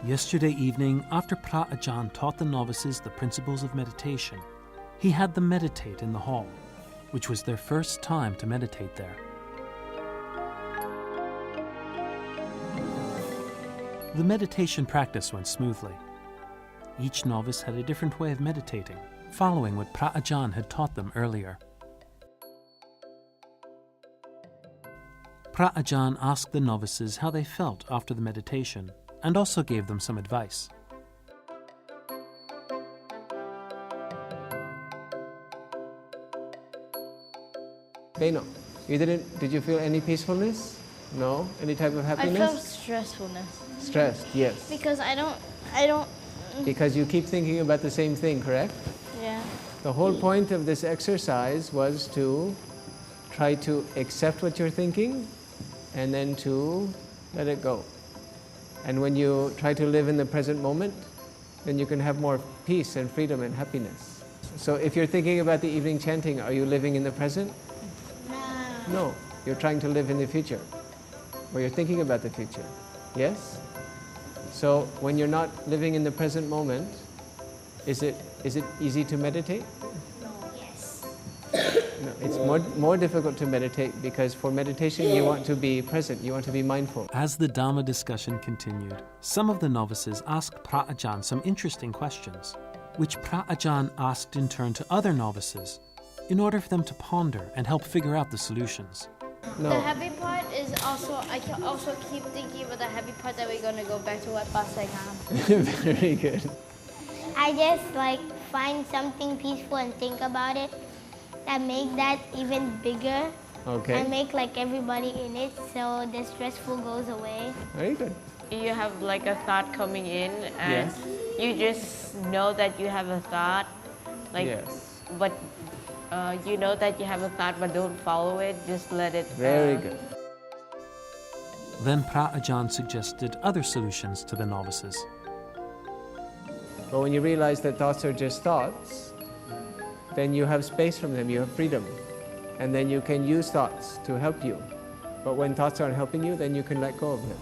Yesterday evening, after Pra Ajahn taught the novices the principles of meditation, he had them meditate in the hall, which was their first time to meditate there. The meditation practice went smoothly. Each novice had a different way of meditating, following what Pra Ajahn had taught them earlier. Pra Ajahn asked the novices how they felt after the meditation and also gave them some advice. Beno, did you feel any peacefulness? No? Any type of happiness? I felt stressfulness. Stressed, yes. Because I don't... Because you keep thinking about the same thing, correct? Yeah. The whole point of this exercise was to try to accept what you're thinking and then to let it go. And when you try to live in the present moment, then you can have more peace and freedom and happiness. So if you're thinking about the evening chanting, are you living in the present? No. You're trying to live in the future. Or you're thinking about the future. Yes? So when you're not living in the present moment, is it easy to meditate? No, it's more difficult to meditate because for meditation you want to be present, you want to be mindful. As the Dharma discussion continued, some of the novices asked Pra Ajahn some interesting questions, which Pra Ajahn asked in turn to other novices in order for them to ponder and help figure out the solutions. No. The happy part is also, I can also keep thinking about the happy part that we're going to go back to what Pasagam. Very good. I just find something peaceful and think about it that make that even bigger. Okay. And make everybody in it so the stressful goes away. Very good. You have a thought coming in and Yes. you just know that you have a thought. Yes. But you know that you have a thought but don't follow it, just let it... Very good. Then Pra Ajahn suggested other solutions to the novices. But when you realize that thoughts are just thoughts, then you have space from them, you have freedom. And then you can use thoughts to help you. But when thoughts aren't helping you, then you can let go of them.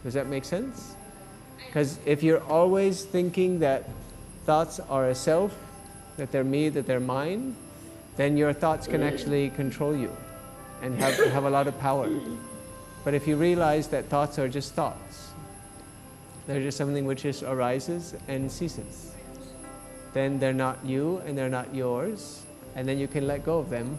Does that make sense? Because if you're always thinking that thoughts are a self, that they're me, that they're mine, then your thoughts can actually control you and have a lot of power. But if you realize that thoughts are just thoughts, they're just something which just arises and ceases, then they're not you and they're not yours, and then you can let go of them.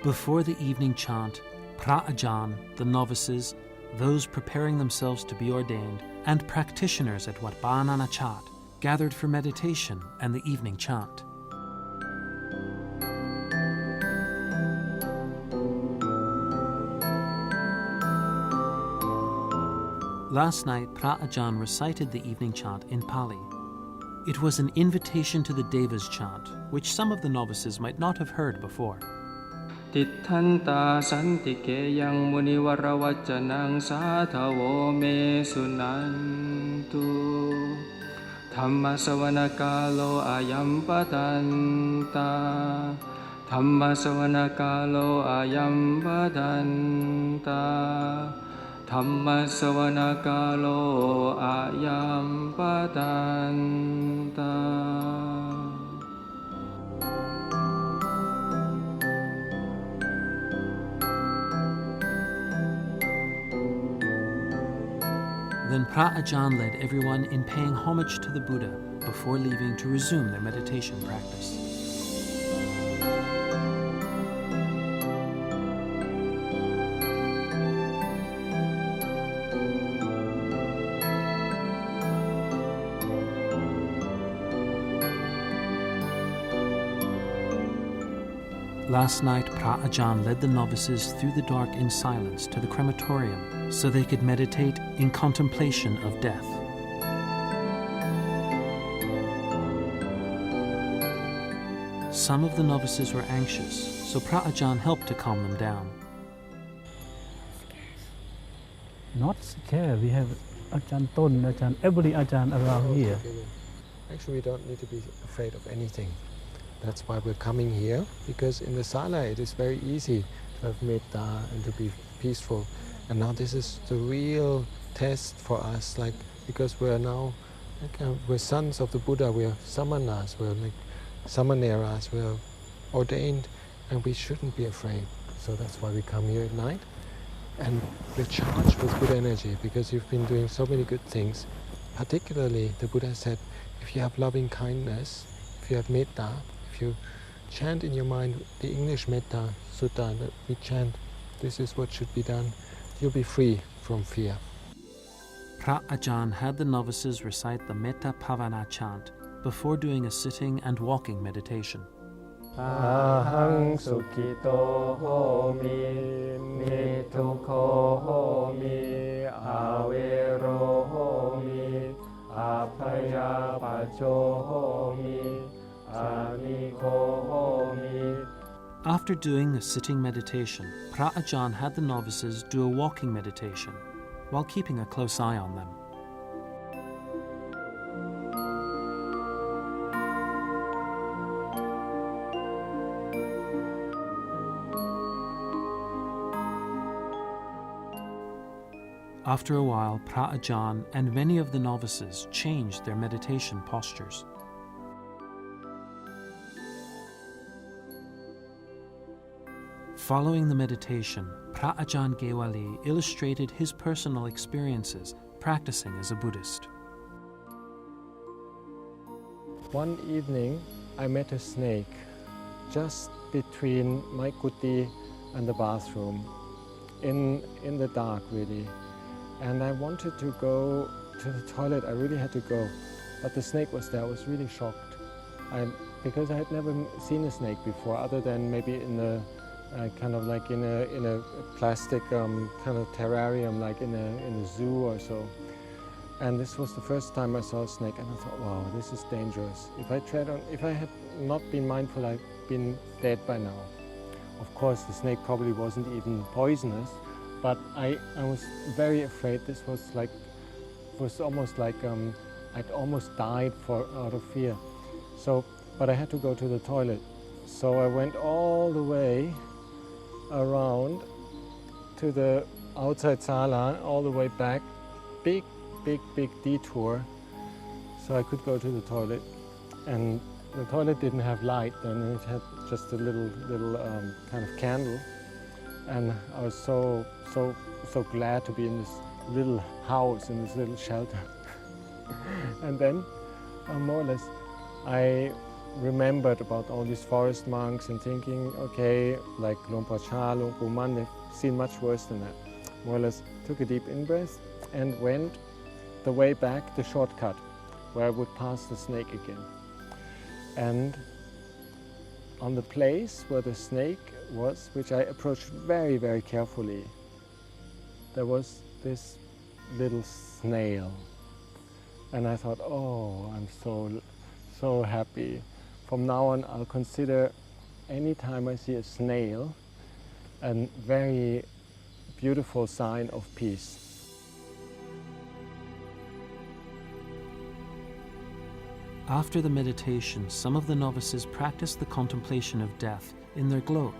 Before the evening chant, Pra Ajahn, the novices, those preparing themselves to be ordained, and practitioners at Wat Ba Nanak Chat gathered for meditation and the evening chant. Last night, Pra Ajahn recited the evening chant in Pali. It was an invitation to the Devas chant, which some of the novices might not have heard before. Tittanta santikeyan munivaravaccanang sathavo me sunantu Dhamma savanakalo ayam padanta Dhamma savanakalo ayam padanta Dhamma savanakalo ayam padanta. Then Pra Ajahn led everyone in paying homage to the Buddha before leaving to resume their meditation practice. Last night, Pra Ajahn led the novices through the dark in silence to the crematorium so they could meditate in contemplation of death. Some of the novices were anxious, so Pra Ajahn helped to calm them down. Not scared. We have Ajahn Ton, Ajahn, every Ajahn around here. Actually, we don't need to be afraid of anything. That's why we're coming here, because in the sala it is very easy to have metta and to be peaceful. And now this is the real test for us, like, because we're now, we're sons of the Buddha, we're samanas, we're like samaneras, we're ordained, and we shouldn't be afraid. So that's why we come here at night. And we're charged with good energy, because you've been doing so many good things. Particularly, the Buddha said, if you have loving kindness, if you have metta, if you chant in your mind the English metta sutta that we chant, this is what should be done, you'll be free from fear. พระอาจารย์ had the novices recite the Metta Pavana chant before doing a sitting and walking meditation. Ahang sukito homi, nitukho homi, avero homi, apaya pacho homi, anikho homi. After doing a sitting meditation, Phra Ajahn had the novices do a walking meditation while keeping a close eye on them. After a while, Phra Ajahn and many of the novices changed their meditation postures. Following the meditation, Phra Ajahn Gewali illustrated his personal experiences practicing as a Buddhist. One evening, I met a snake just between my kuti and the bathroom, in the dark really. And I wanted to go to the toilet, I really had to go. But the snake was there, I was really shocked. Because I had never seen a snake before, other than maybe in a kind of like in a plastic kind of terrarium, like in a zoo or so. And this was the first time I saw a snake, and I thought, wow, this is dangerous. If I had not been mindful, I'd been dead by now. Of course, the snake probably wasn't even poisonous, but I was very afraid. This was almost like I'd almost died out of fear. So, but I had to go to the toilet. So I went all the way around to the outside sala, all the way back, big detour, so I could go to the toilet. And the toilet didn't have light, and it had just a little kind of candle. And I was so glad to be in this little house, in this little shelter. And then, more or less, I remembered about all these forest monks and thinking, okay, like Luang Por Cha, Luang Pu Man, they've seen much worse than that. More or less took a deep in-breath and went the way back, the shortcut, where I would pass the snake again. And on the place where the snake was, which I approached very, very carefully, there was this little snail. And I thought, oh, I'm so happy. From now on, I'll consider any time I see a snail a very beautiful sign of peace. After the meditation, some of the novices practiced the contemplation of death in their glow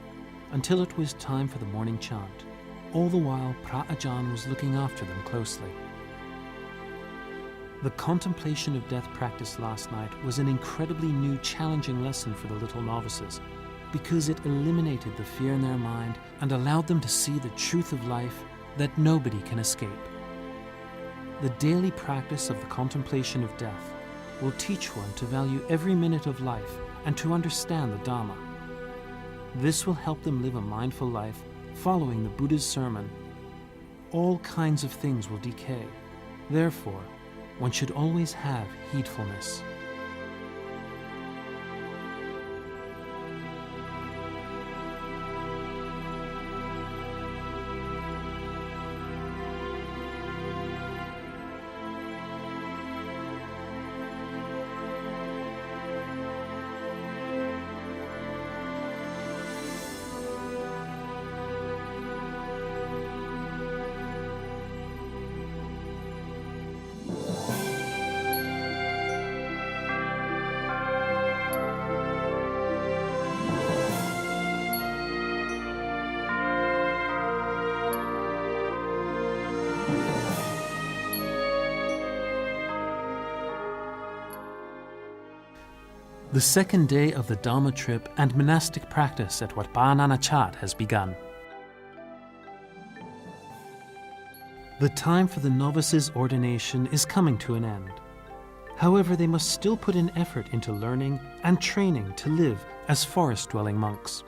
until it was time for the morning chant. All the while, Phra Ajahn was looking after them closely. The contemplation of death practice last night was an incredibly new, challenging lesson for the little novices because it eliminated the fear in their mind and allowed them to see the truth of life that nobody can escape. The daily practice of the contemplation of death will teach one to value every minute of life and to understand the Dhamma. This will help them live a mindful life following the Buddha's sermon. All kinds of things will decay. Therefore, one should always have heedfulness. The second day of the Dharma trip and monastic practice at Wat Ba Nana Chat has begun. The time for the novices' ordination is coming to an end. However, they must still put in effort into learning and training to live as forest-dwelling monks.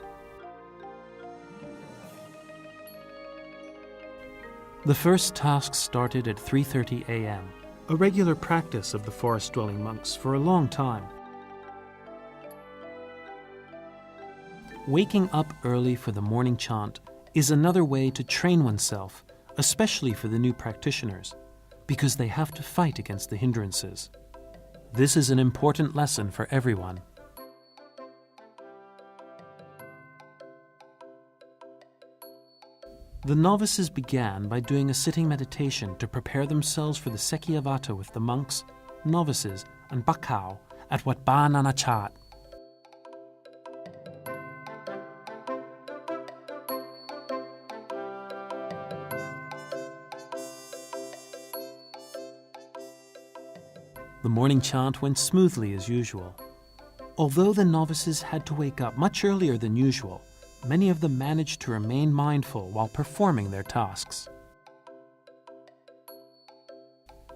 The first task started at 3:30 a.m., a regular practice of the forest-dwelling monks for a long time. Waking up early for the morning chant is another way to train oneself, especially for the new practitioners, because they have to fight against the hindrances. This is an important lesson for everyone. The novices began by doing a sitting meditation to prepare themselves for the Sekkiyavata with the monks, novices, and Bakkao at Wat Ba Nana Chat. The morning chant went smoothly as usual. Although the novices had to wake up much earlier than usual, many of them managed to remain mindful while performing their tasks.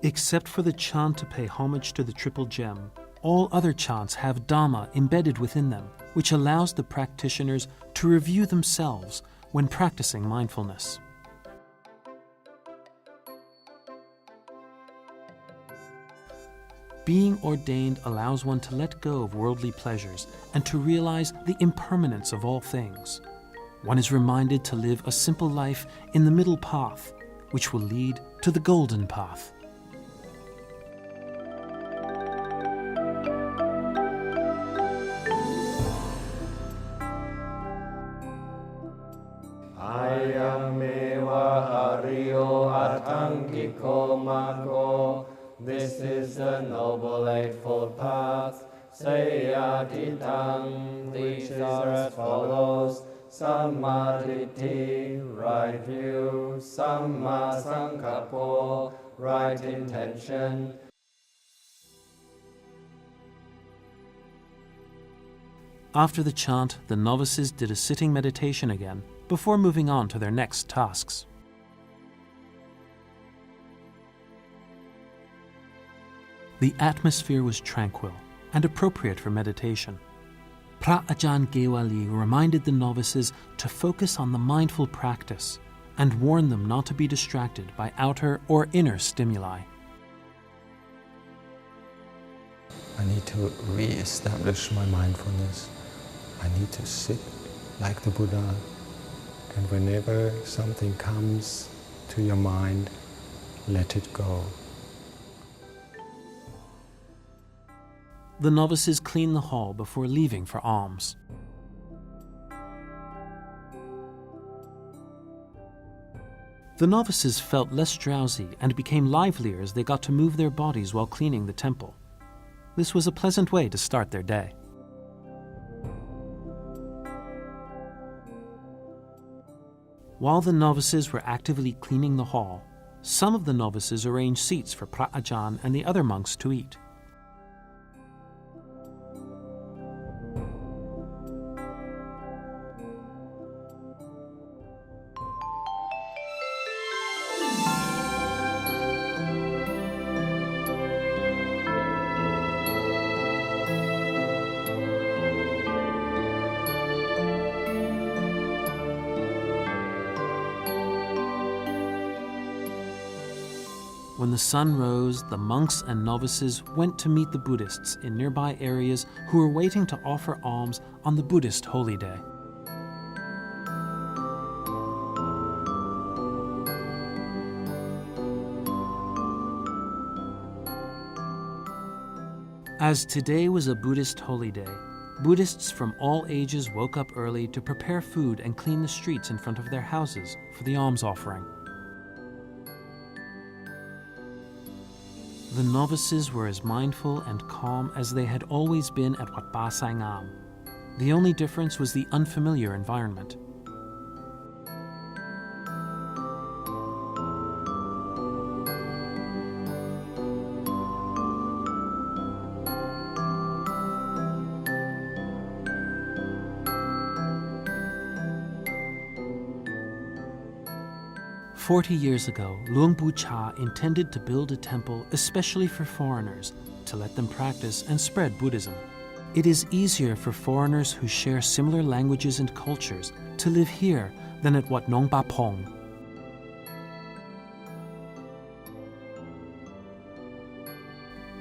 Except for the chant to pay homage to the Triple Gem, all other chants have Dhamma embedded within them, which allows the practitioners to review themselves when practicing mindfulness. Being ordained allows one to let go of worldly pleasures and to realize the impermanence of all things. One is reminded to live a simple life in the middle path, which will lead to the golden path. This is the Noble Eightfold Path. Sayatitang, which are as follows: Samma Ditti, right view; Samma Sankappo, right intention; After the chant, the novices did a sitting meditation again before moving on to their next tasks. The atmosphere was tranquil and appropriate for meditation. Phra Ajahn Gewali reminded the novices to focus on the mindful practice and warned them not to be distracted by outer or inner stimuli. I need to re-establish my mindfulness. I need to sit like the Buddha, and whenever something comes to your mind, let it go. The novices cleaned the hall before leaving for alms. The novices felt less drowsy and became livelier as they got to move their bodies while cleaning the temple. This was a pleasant way to start their day. While the novices were actively cleaning the hall, some of the novices arranged seats for Phra Ajahn and the other monks to eat. When the sun rose, the monks and novices went to meet the Buddhists in nearby areas who were waiting to offer alms on the Buddhist holy day. As today was a Buddhist holy day, Buddhists from all ages woke up early to prepare food and clean the streets in front of their houses for the alms offering. The novices were as mindful and calm as they had always been at Wat Ba Sai Ngam. The only difference was the unfamiliar environment. 40 years ago, Luang Pu Cha intended to build a temple especially for foreigners to let them practice and spread Buddhism. It is easier for foreigners who share similar languages and cultures to live here than at Wat Nong Ba Pong.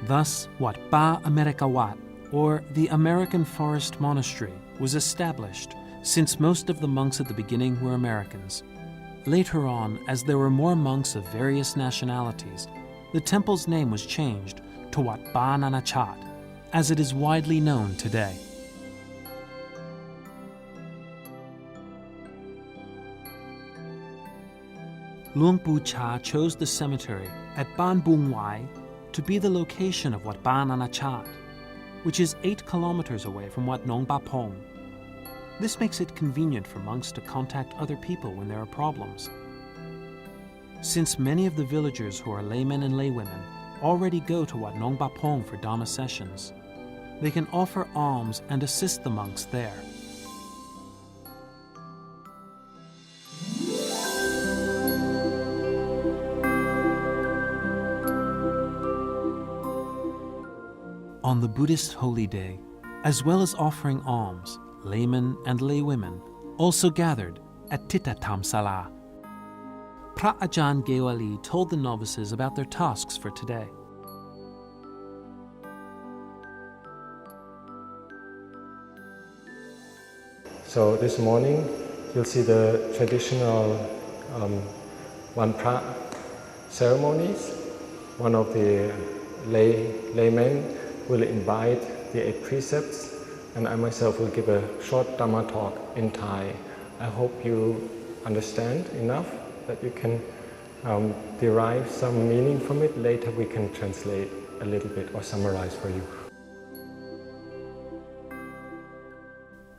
Thus, Wat Ba America Wat, or the American Forest Monastery, was established since most of the monks at the beginning were Americans. Later on, as there were more monks of various nationalities, the temple's name was changed to Wat Ba Nana Chat, as it is widely known today. Luang Pu Cha chose the cemetery at Ban Bung Wai to be the location of Wat Ba Nana Chat, which is 8 kilometers away from Wat Nong Ba Pong. This makes it convenient for monks to contact other people when there are problems. Since many of the villagers who are laymen and laywomen already go to Wat Nong Ba Pong for Dhamma sessions, they can offer alms and assist the monks there. On the Buddhist holy day, as well as offering alms, laymen and laywomen also gathered at Titatam Sala. Pra Ajahn Gewali told the novices about their tasks for today. So this morning, you'll see the traditional One Pra ceremonies. One of the laymen will invite the 8 precepts, and I myself will give a short Dhamma talk in Thai. I hope you understand enough that you can derive some meaning from it. Later we can translate a little bit or summarize for you.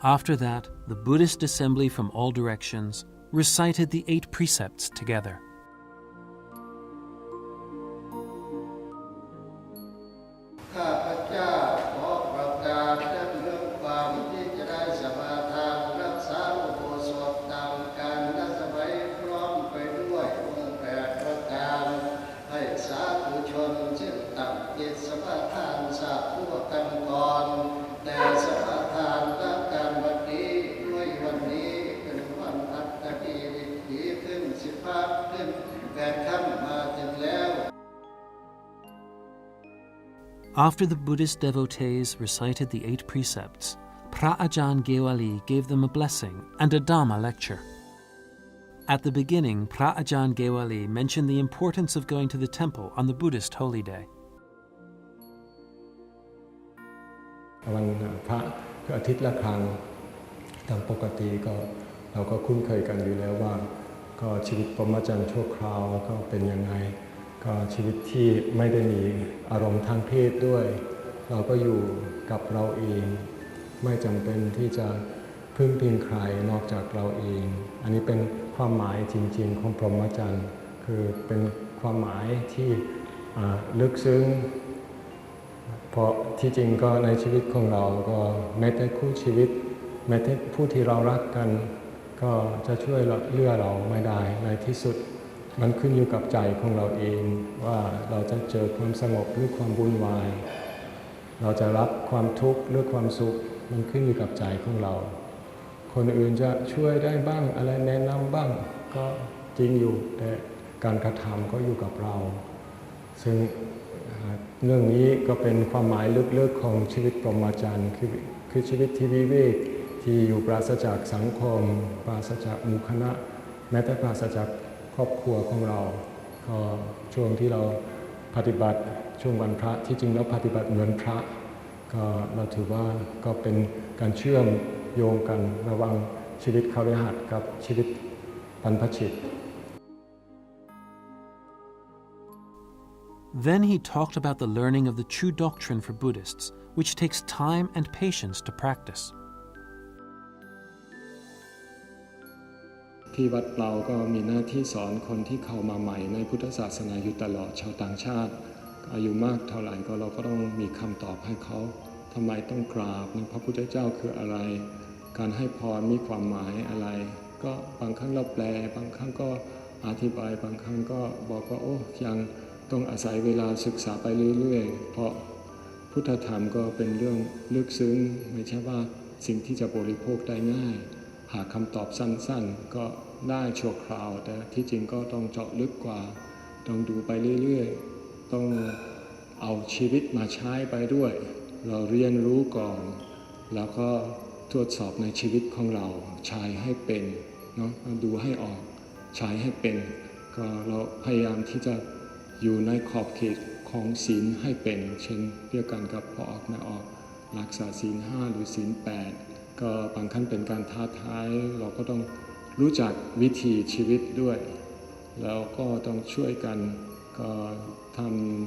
After that, the Buddhist assembly from all directions recited the 8 precepts together. After the Buddhist devotees recited the 8 precepts, Pra Ajahn Gewali gave them a blessing and a Dhamma lecture. At the beginning, Pra Ajahn Gewali mentioned the importance of going to the temple on the Buddhist holy day. วันพระคืออาทิตย์ละครั้งตามปกติก็เราก็คุ้นเคยกันอยู่แล้วว่าก็ชีวิตพรหมจรรย์ชั่วคราวก็เป็นยังไงก็ชีวิตที่ไม่ได้มีอารมณ์ทางเพศด้วยเราก็อยู่กับเราเองไม่จำเป็นที่จะพึ่งพิงใครนอกจากเราเองอันนี้เป็นความหมายจริงๆของพรหมจรรย์คือเป็นความหมายที่ลึกซึ้งเพราะที่จริงก็ในชีวิตของเราก็แม้แต่คู่ชีวิตแม้แต่ผู้ที่เรารักกันก็จะช่วยเหลือเราไม่ได้ในที่สุดมันขึ้นอยู่กับใจของเราเองว่าเราจะเจอความสงบหรือความวุ่นวายเราจะรับความทุกข์หรือความสุขมันขึ้นอยู่กับใจของเราคนอื่นจะช่วยได้บ้างอะไรแนะนำบ้างก็จริงอยู่แต่การกระทำก็อยู่กับเราซึ่งเรื่องนี้ก็เป็นความหมายลึกๆของชีวิตพรหมจรรย์คือชีวิตที่วิเวกที่อยู่ปราศจากสังคมปราศจากหมู่คณะแม้แต่ปราศจากครอบครัวของเราก็ช่วงที่เราปฏิบัติช่วงวันพระที่จริงแล้วปฏิบัติเหมือนพระก็เราถือว่าก็เป็นการเชื่อมโยงกันระหว่างชีวิตคฤหัสถ์กับชีวิตบรรพชิต Then he talked about the learning of the true doctrine for Buddhists, which takes time and patience to practice. ที่วัดเราก็มีหน้าที่สอนคนที่เข้ามาใหม่ในพุทธศาสนาอยู่ตลอดชาวต่างชาติอายุมากเท่าไหร่ก็เราก็ต้องมีคำตอบให้เขาทำไมต้องกราบพระพุทธเจ้าคืออะไรการให้พรมีความหมายอะไรก็บางครั้งเราแปลบางครั้งก็ อธิบายบางครั้งก็บอกว่าโอ้ยังต้องอาศัยเวลาศึกษาไปเรื่อยๆเพราะพุทธธรรมก็เป็นเรื่องลึกซึ้งไม่ใช่ว่าสิ่งที่จะบริโภคได้ง่ายหาคำตอบสั้นๆก็ได้ชั่วคราวแต่ที่จริงก็ต้องเจาะลึกกว่าต้องดูไปเรื่อยๆต้องเอาชีวิตมาใช้ไปด้วยเราเรียนรู้ก่อนแล้วก็ตรวจสอบในชีวิตของเราใช้ให้เป็นเนาะดูให้ออกใช้ให้เป็นก็เราพยายามที่จะอยู่ในขอบเขตของศีลให้เป็นเช่นเดียวกันกับพอออกไม่ออกรักษาศีล5หรือศีล8ก็บางครั้งเป็นการท้าทายเราก็ต้องรู้จักวิถีชีวิตด้วยแล้วก็ต้องช่วยกันก็ท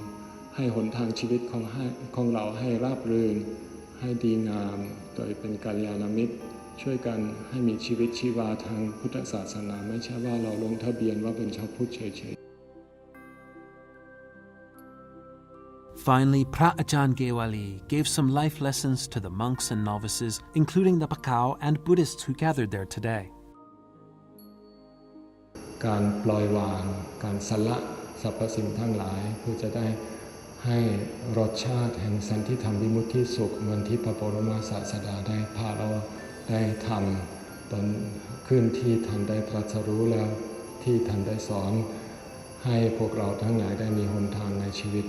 ำให้หนทางชีวิตของเราให้ราบรื่นให้ดีงามโดยเป็นกัลยาณมิตรช่วยกันให้มีชีวิตชีวาทางพุทธศาสนาไม่ใช่ว่าเราลงทะเบียนว่าเป็นชาวพุทธเฉยFinally, Phra Ajahn Gewali gave some life lessons to the monks and novices, including the Pakao and Buddhists who gathered there today. การปล่อยวางการสละสรรพสิ่งทั้งหลายเพื่อจะได้ให้รสชาติแห่งสันติธรรมวิมุตติสุขเหมือนที่พระบรมศาสดาได้พาเราได้ทำตอนขึ้นที่ท่านได้ตรัสรู้แล้วที่ท่านได้สอนให้พวกเราทั้งหลายได้มีหนทางในชีวิต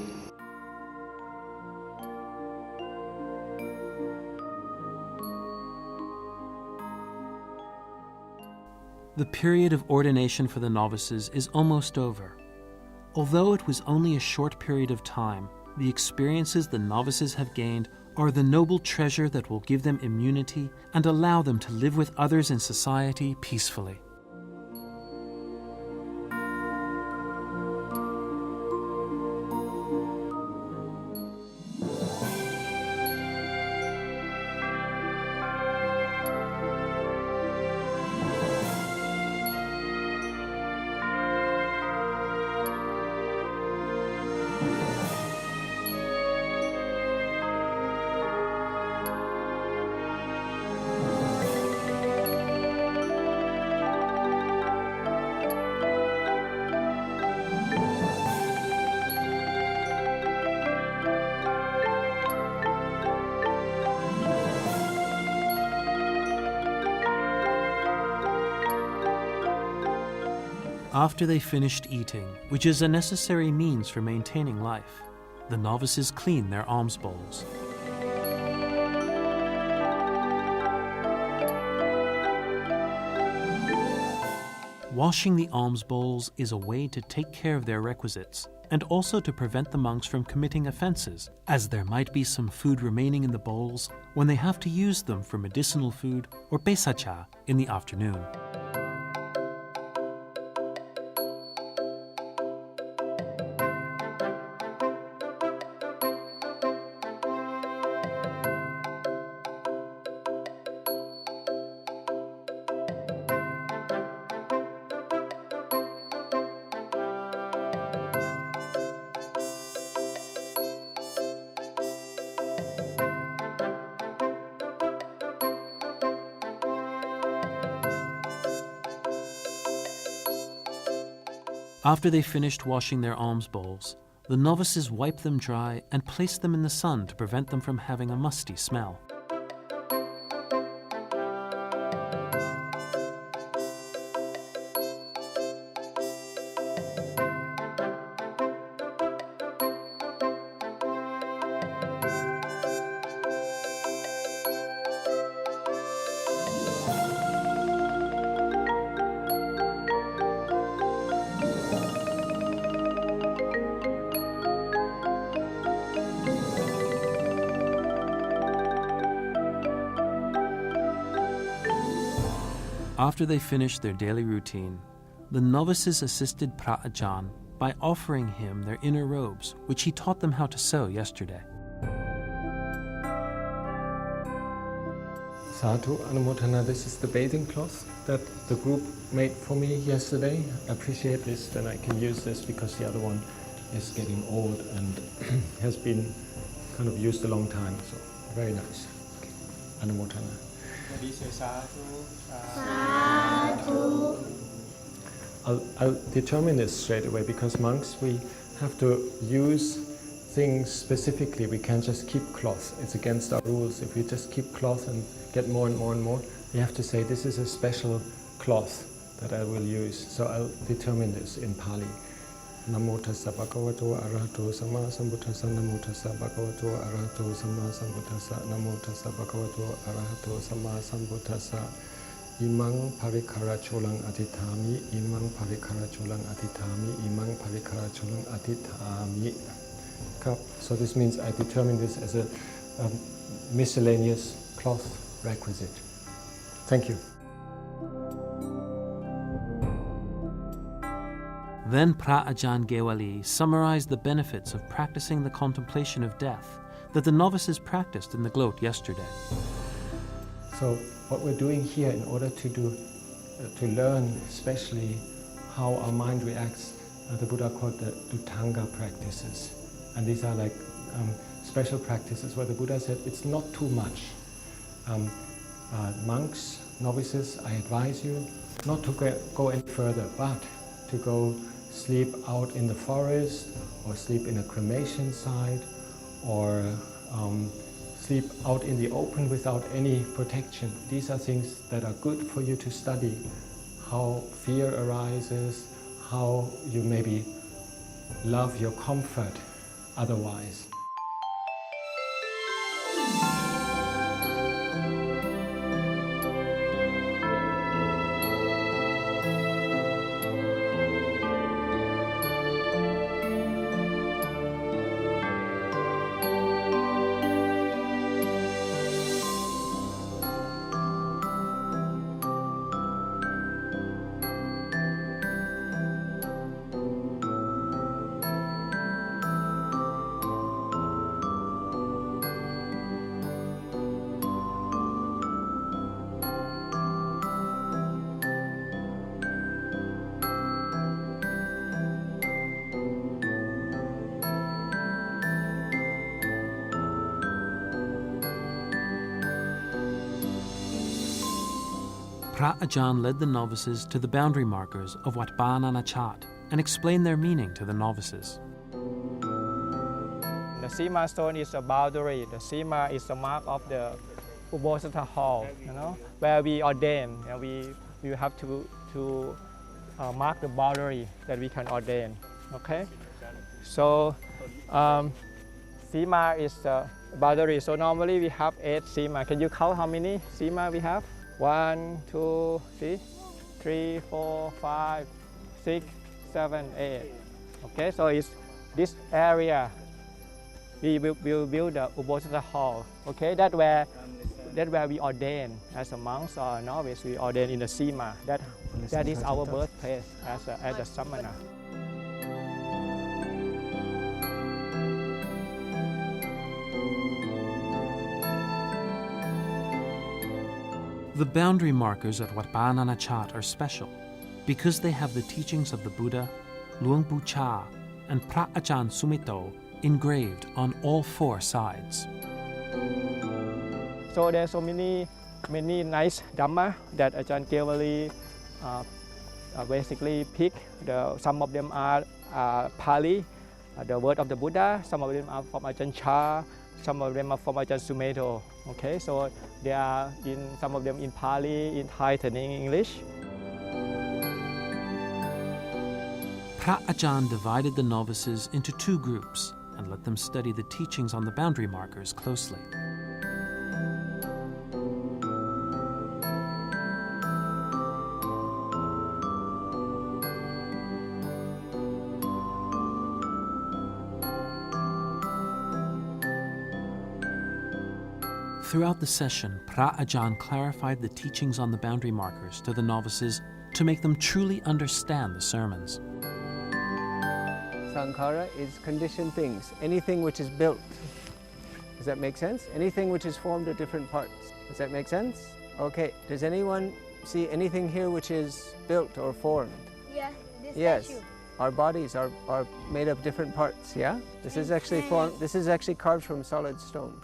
The period of ordination for the novices is almost over. Although it was only a short period of time, the experiences the novices have gained are the noble treasure that will give them immunity and allow them to live with others in society peacefully. After they finished eating, which is a necessary means for maintaining life, the novices clean their alms bowls. Washing the alms bowls is a way to take care of their requisites and also to prevent the monks from committing offenses, as there might be some food remaining in the bowls when they have to use them for medicinal food or besacha in the afternoon. After they finished washing their alms bowls, the novices wipe them dry and place them in the sun to prevent them from having a musty smell. After they finished their daily routine, the novices assisted Phra Ajahn by offering him their inner robes, which he taught them how to sew yesterday. Sadhu Anumodhana, this is the bathing cloth that the group made for me yesterday. I appreciate this, then I can use this because the other one is getting old and has been kind of used a long time, so very nice. Anumodhana. I'll determine this straight away because monks, we have to use things specifically. We can't just keep cloth. It's against our rules. If we just keep cloth and get more and more and more, we have to say this is a special cloth that I will use. So I'll determine this in Pali. Namo tassa bhagavato arahato samma sambuddhassa. Namo tassa bhagavato arahato samma sambuddhassa. Namo tassa bhagavato arahato samma sambuddhassa. Imang parikara cholang atithami. Imang parikara cholang atithami. Imang parikara cholang atithami. So this means I determine this as a miscellaneous cloth requisite. Thank you. Then Phra Ajahn Gewali summarized the benefits of practicing the contemplation of death that the novices practiced in the gloat yesterday. So what we're doing here in order to learn especially how our mind reacts, the Buddha called the Detangle Practices. And these are like special practices where the Buddha said it's not too much. Monks, novices, I advise you not to go any further, but to go sleep out in the forest or sleep in a cremation site or sleep out in the open without any protection. These are things that are good for you to study. How fear arises, how you maybe love your comfort otherwise. Phra Ajahn led the novices to the boundary markers of Wat Ba Nana Chat and explained their meaning to the novices. The Sima stone is a boundary. The Sima is the mark of the Ubosatha hall, where we ordain. We have to mark the boundary that we can ordain. Okay, so Sima is the boundary. So normally we have 8 Sima. Can you count how many Sima we have? 1, 2, 3, 4, 5, 6, 7, 8. Okay, so it's this area. We will build the Ubosatha hall. Okay, that where we ordain as a monks or novice. We ordain in the Sima. That is our birthplace as a samana. The boundary markers at Wat Ba Nana Chat are special because they have the teachings of the Buddha, Luang Pu Cha, and Phra Ajahn Sumito engraved on all 4 sides. So there's so many nice Dhamma that Ajahn Gewali basically pick. Some of them are Pali, the word of the Buddha. Some of them are from Ajahn Chah. Some of them are from Ajahn Sumito. Okay, so they are some of them in Pali, in Thai, and in English. Phra Ajahn divided the novices into 2 groups and let them study the teachings on the boundary markers closely. Throughout the session, Phra Ajahn clarified the teachings on the boundary markers to the novices to make them truly understand the sermons. Sankhara is conditioned things, anything which is built. Does that make sense? Anything which is formed of different parts. Does that make sense? Okay, does anyone see anything here which is built or formed? Yeah, this Yes. statue. Our bodies are made of different parts, yeah? This is actually carved from solid stone.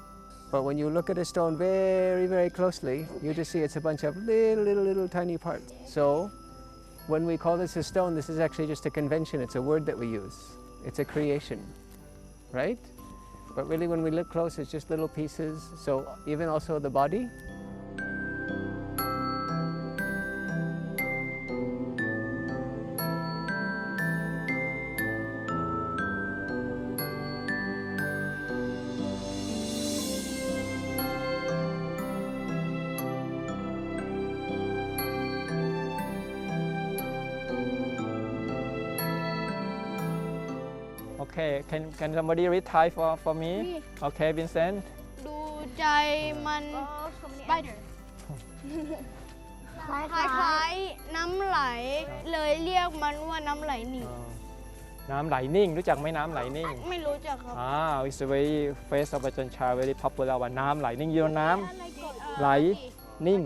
But when you look at a stone very, very closely, you just see it's a bunch of little tiny parts. So when we call this a stone, this is actually just a convention. It's a word that we use. It's a creation, right? But really when we look close, it's just little pieces. So even also the body. Okay, can somebody read Thai for me? Okay, Vincent. ดูใจมันไปคล้ายๆน้ำไหลเลยเรียกมันว่าน้ำไหลนิ่ง น้ำไหลนิ่งรู้จักไหมน้ำไหลนิ่ง ไม่รู้จักครับ It's a very phrase of Ajahn Chah, very popular ว่าน้ำไหลนิ่ง you know น้ำไหลนิ่ง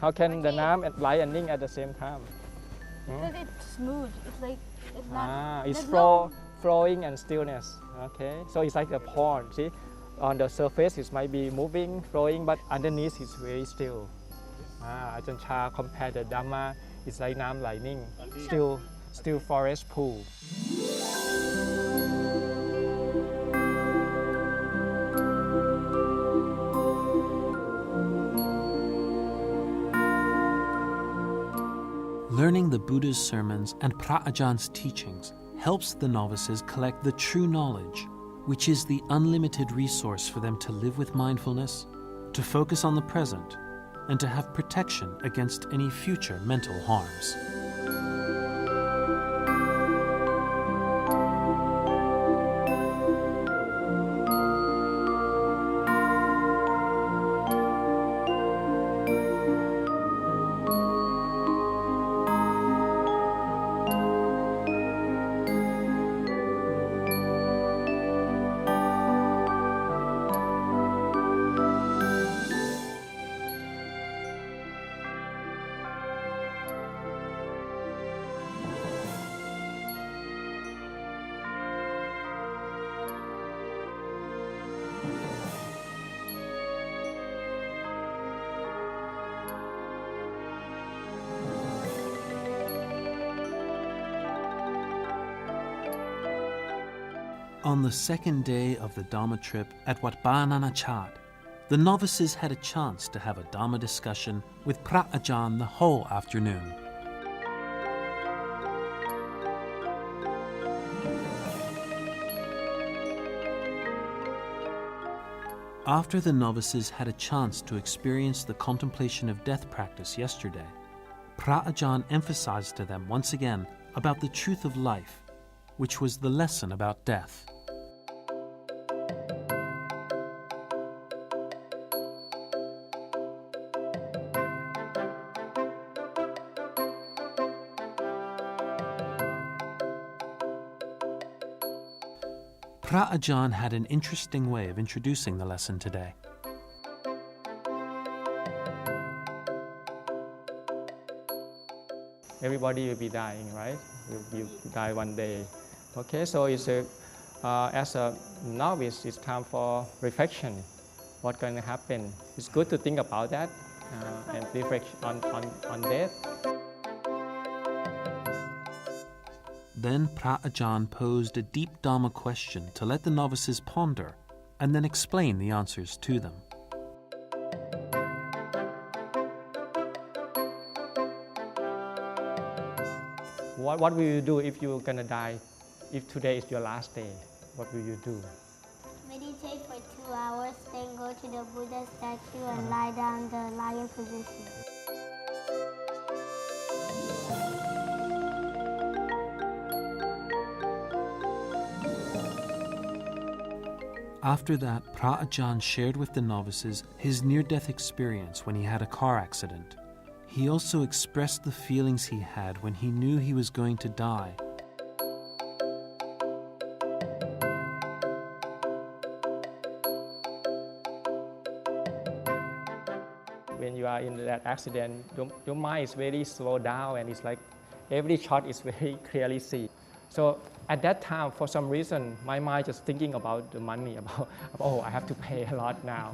How can the น้ำ ไหลand นิ่ง at the same time? Because it's smooth. It's like it's not. It's flowing and stillness. Okay, so it's like a pond. See, on the surface it might be moving, flowing, but underneath it's very still. Ajahn Chah compared the Dhamma. It's like น้ำไหลนิ่ง still forest pool. Learning the Buddha's sermons and Phra Ajahns' teachings helps the novices collect the true knowledge, which is the unlimited resource for them to live with mindfulness, to focus on the present, and to have protection against any future mental harms. On the second day of the Dharma trip at Wat Ba Nana Chat, the novices had a chance to have a Dharma discussion with Phra Ajahn the whole afternoon. After the novices had a chance to experience the contemplation of death practice yesterday, Phra Ajahn emphasized to them once again about the truth of life, which was the lesson about death. Phra Ajahn had an interesting way of introducing the lesson today. Everybody will be dying, right? You die one day. Okay, so it's as a novice, it's time for reflection. What's going to happen? It's good to think about that and reflect on death. Then Phra Ajahn posed a deep Dharma question to let the novices ponder and then explain the answers to them. What will you do if you're going to die? If today is your last day, what will you do? Meditate for 2 hours, then go to the Buddha statue and lie down the lion position. After that, Phra Ajahn shared with the novices his near-death experience when he had a car accident. He also expressed the feelings he had when he knew he was going to die. When you are in that accident, your mind is very slow down and it's like every shot is very clearly seen. So at that time, for some reason, my mind just thinking about the money, about oh, I have to pay a lot now.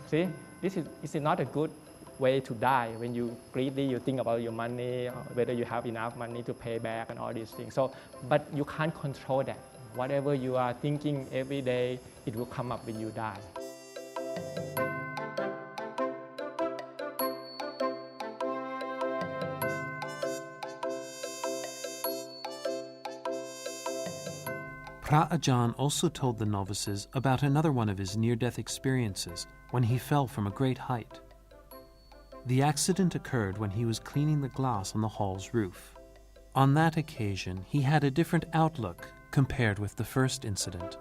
See, this is not a good way to die. When you greedy, you think about your money, whether you have enough money to pay back and all these things. So, but you can't control that. Whatever you are thinking every day, it will come up when you die. Phra Ajahn also told the novices about another one of his near-death experiences when he fell from a great height. The accident occurred when he was cleaning the glass on the hall's roof. On that occasion, he had a different outlook compared with the first incident.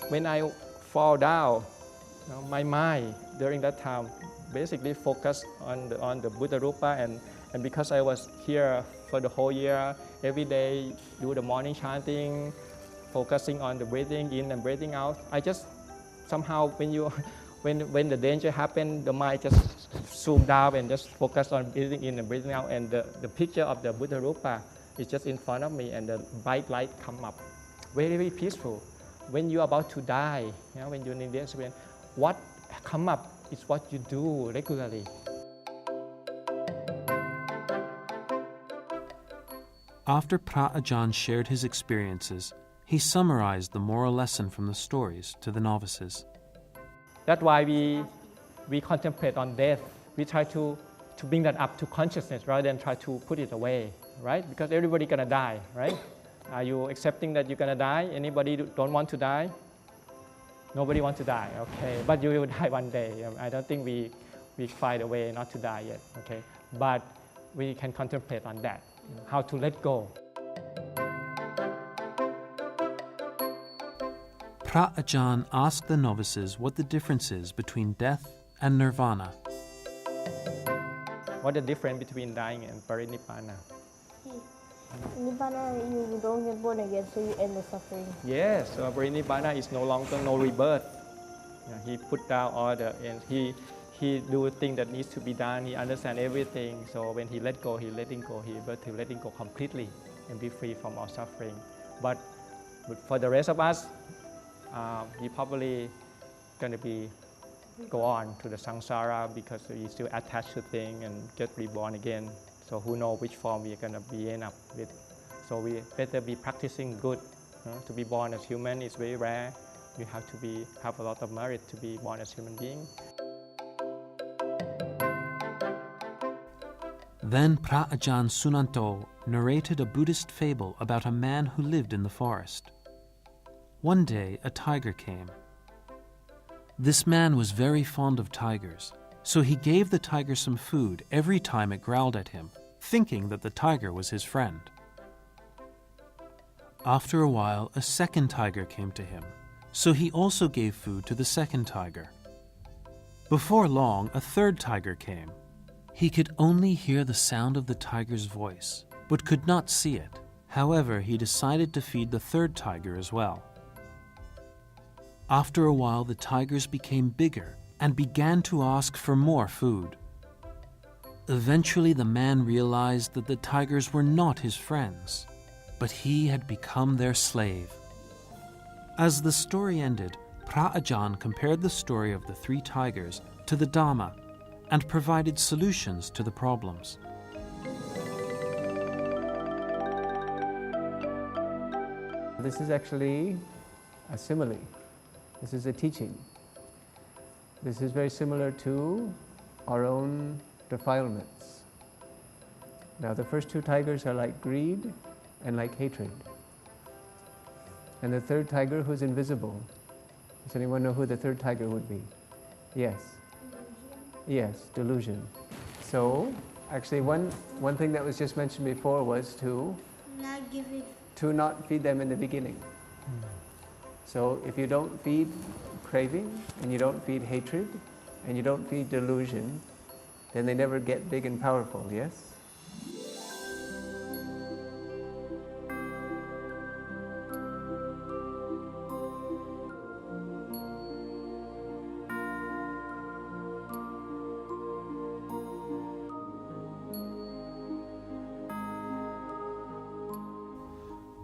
When I fall down, my mind during that time basically focused on the Buddha Rupa, and because I was here for the whole year, every day do the morning chanting, focusing on the breathing in and breathing out, I just somehow when the danger happened, the mind just zoomed down and just focused on breathing in and breathing out, and the picture of the Buddha Rupa is just in front of me, and the bright light come up. Very, very peaceful. When you're about to die, when you're in the experience, what come up is what you do regularly. After Phra Ajahn shared his experiences, he summarized the moral lesson from the stories to the novices. That's why we contemplate on death. We try to bring that up to consciousness rather than try to put it away, right? Because everybody's gonna die, right? Are you accepting that you're gonna die? Anybody don't want to die? Nobody wants to die, okay? But you will die one day. I don't think we find a way not to die yet, okay? But we can contemplate on that, how to let go. Phra Ajahn asked the novices what the difference is between death and nirvana. What the difference between dying and parinibbana? Nibbana, you don't get born again, so you end the suffering. Yes, so parinibbana is no longer no rebirth. He put down all the, and he do things that needs to be done. He understand everything. So when he let go, he letting go. He able to letting go completely and be free from all suffering. But for the rest of us, he probably gonna go on to the samsara because he's still attached to things and get reborn again. So who knows which form we're gonna be end up with. So we better be practicing good. To be born as human is very rare. You have to have a lot of merit to be born as human being. Then Phra Ajahn Sunanto narrated a Buddhist fable about a man who lived in the forest. One day, a tiger came. This man was very fond of tigers, so he gave the tiger some food every time it growled at him, thinking that the tiger was his friend. After a while, a second tiger came to him, so he also gave food to the second tiger. Before long, a third tiger came. He could only hear the sound of the tiger's voice, but could not see it. However, he decided to feed the third tiger as well. After a while, the tigers became bigger and began to ask for more food. Eventually, the man realized that the tigers were not his friends, but he had become their slave. As the story ended, Phra Ajahn compared the story of the three tigers to the Dhamma and provided solutions to the problems. This is actually a simile. This is a teaching. This is very similar to our own defilements. Now, the first two tigers are like greed and like hatred. And the third tiger, who's invisible. Does anyone know who the third tiger would be? Yes. Yes, delusion. So, actually, one thing that was just mentioned before was to not feed them in the beginning. So, if you don't feed craving, and you don't feed hatred, and you don't feed delusion, then they never get big and powerful, yes?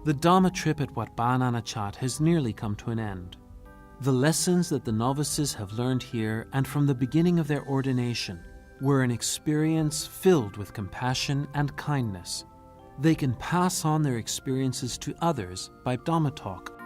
The Dhamma trip at Wat Ba Nana Chat has nearly come to an end. The lessons that the novices have learned here and from the beginning of their ordination were an experience filled with compassion and kindness. They can pass on their experiences to others by Dhamma talk